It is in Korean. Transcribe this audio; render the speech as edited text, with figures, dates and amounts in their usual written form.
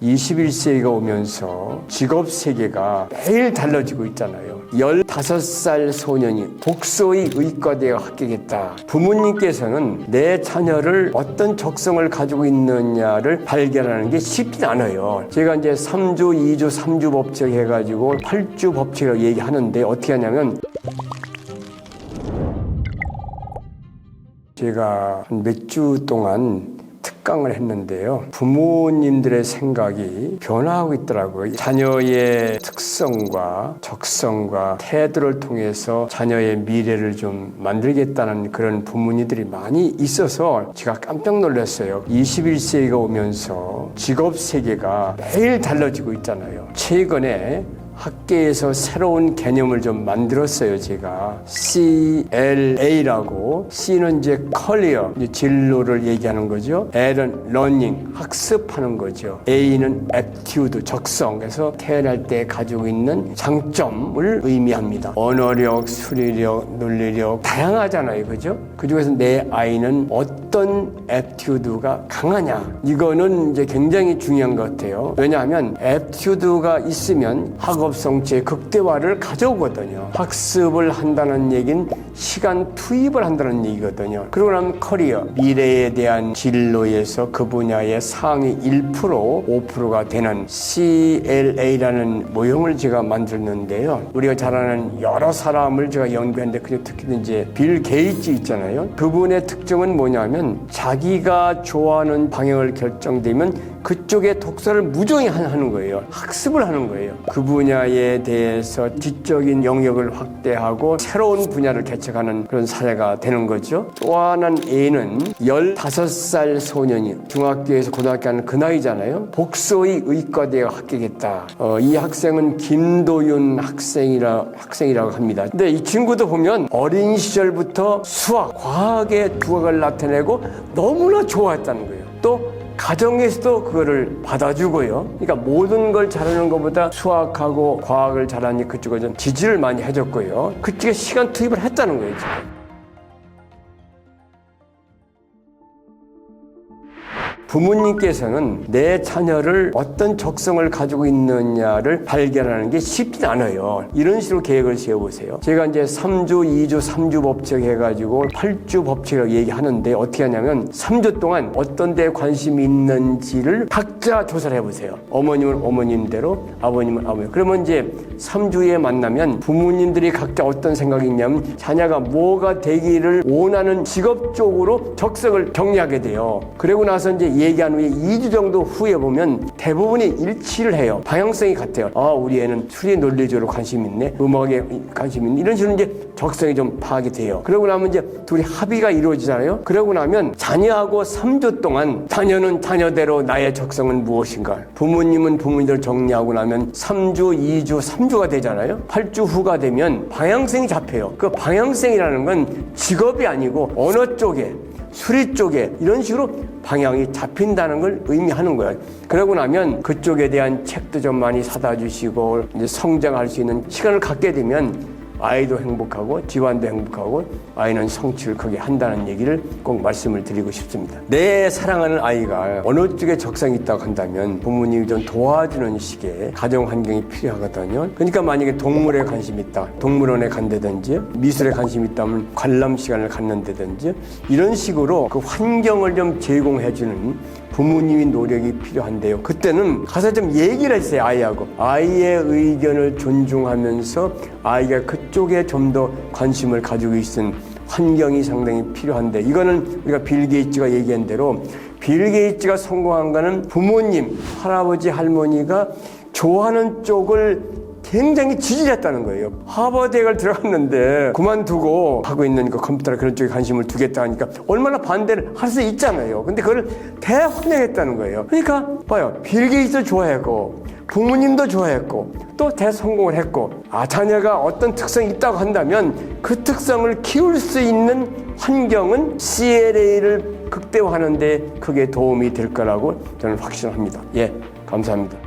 21세기가 오면서 직업 세계가 매일 달라지고 있잖아요. 15살 소년이 독서의 의과대에 합격했다. 부모님께서는 내 자녀를 어떤 적성을 가지고 있느냐를 발견하는 게 쉽지 않아요. 제가 이제 3주, 2주, 3주 법칙 해가지고 8주 법칙을 얘기하는데 어떻게 하냐면 제가 몇 주 동안 특강을 했는데요. 부모님들의 생각이 변화하고 있더라고요. 자녀의 특성과 적성과 태도를 통해서 자녀의 미래를 좀 만들겠다는 그런 부모님들이 많이 있어서 제가 깜짝 놀랐어요. 21세기가 오면서 직업 세계가 매일 달라지고 있잖아요. 최근에 학계에서 새로운 개념을 좀 만들었어요, 제가. CLA라고, C는 이제 커리어, 이제 진로를 얘기하는 거죠. L은 러닝, 학습하는 거죠. A는 애티튜드, 적성, 그래서 태어날 때 가지고 있는 장점을 의미합니다. 언어력, 수리력, 논리력, 다양하잖아요, 그죠? 그 중에서 내 아이는 어떤 애티튜드가 강하냐. 이거는 이제 굉장히 중요한 것 같아요. 왜냐하면 애티튜드가 있으면 학업 성취의 극대화를 가져오거든요. 학습을 한다는 얘기는 시간 투입을 한다는 얘기거든요. 그러고 나면 커리어, 미래에 대한 진로에서 그 분야의 상위 1%, 5%가 되는 CLA라는 모형을 제가 만들었는데요. 우리가 잘 아는 여러 사람을 제가 연구했는데 그중 특히 이제 빌 게이츠 있잖아요. 그분의 특징은 뭐냐면 자기가 좋아하는 방향을 결정되면 그쪽에 독서를 무정히 하는 거예요. 학습을 하는 거예요. 그 분야에 대해서 지적인 영역을 확대하고 새로운 분야를 개척하는 그런 사례가 되는 거죠. 또 하나는 A는 15살 소년이 중학교에서 고등학교 가는 그 나이잖아요. 복서의 의과대에 합격했다. 이 학생은 김도윤 학생이라고 합니다. 근데 이 친구도 보면 어린 시절부터 수학, 과학의 두각을 나타내고 너무나 좋아했다는 거예요. 또 가정에서도 그거를 받아주고요. 그러니까 모든 걸 잘하는 것보다 수학하고 과학을 잘하니 그쪽에 좀 지지를 많이 해줬고요. 그쪽에 시간 투입을 했다는 거예요, 지금. 부모님께서는 내 자녀를 어떤 적성을 가지고 있느냐를 발견하는 게 쉽지 않아요. 이런 식으로 계획을 세워보세요. 제가 이제 3주, 2주, 3주 법칙 해가지고 8주 법칙을 얘기하는데 어떻게 하냐면 3주 동안 어떤 데에 관심이 있는지를 각자 조사를 해보세요. 어머님은 어머님대로, 아버님은 아버님. 그러면 이제 3주에 만나면 부모님들이 각자 어떤 생각이 있냐면 자녀가 뭐가 되기를 원하는 직업 쪽으로 적성을 정리하게 돼요. 그러고 나서 이제 얘기한 후에 2주 정도 후에 보면 대부분이 일치를 해요. 방향성이 같아요. 아, 우리 애는 수리 논리적으로 관심 있네. 음악에 관심 있네. 이런 식으로 이제 적성이 좀 파악이 돼요. 그러고 나면 이제 둘이 합의가 이루어지잖아요. 그러고 나면 자녀하고 3주 동안 자녀는 자녀대로 나의 적성은 무엇인가. 부모님은 부모님대로 정리하고 나면 3주, 2주, 3주가 되잖아요. 8주 후가 되면 방향성이 잡혀요. 그 방향성이라는 건 직업이 아니고 언어 쪽에 수리 쪽에 이런 식으로 방향이 잡힌다는 걸 의미하는 거예요. 그러고 나면 그쪽에 대한 책도 좀 많이 사다 주시고 이제 성장할 수 있는 시간을 갖게 되면 아이도 행복하고 집안도 행복하고 아이는 성취를 크게 한다는 얘기를 꼭 말씀을 드리고 싶습니다. 내 사랑하는 아이가 어느 쪽에 적성이 있다고 한다면 부모님이 좀 도와주는 식의 가정 환경이 필요하거든요. 그러니까 만약에 동물에 관심이 있다, 동물원에 간다든지 미술에 관심이 있다면 관람 시간을 갖는다든지 이런 식으로 그 환경을 좀 제공해주는 부모님의 노력이 필요한데요. 그때는 가서 좀 얘기를 했어요, 아이하고. 아이의 의견을 존중하면서 아이가 그쪽에 좀 더 관심을 가지고 있는 환경이 상당히 필요한데 이거는 우리가 빌 게이츠가 얘기한 대로 빌 게이츠가 성공한 거는 부모님, 할아버지, 할머니가 좋아하는 쪽을 굉장히 지지했다는 거예요. 하버드 대학을 들어갔는데 그만두고 하고 있는 그 컴퓨터나 그런 쪽에 관심을 두겠다 하니까 얼마나 반대를 할 수 있잖아요. 근데 그걸 대환영했다는 거예요. 그러니까 봐요. 빌 게이츠도 좋아했고 부모님도 좋아했고 또 대성공을 했고 자녀가 어떤 특성이 있다고 한다면 그 특성을 키울 수 있는 환경은 CLA를 극대화하는 데 크게 도움이 될 거라고 저는 확신합니다. 예, 감사합니다.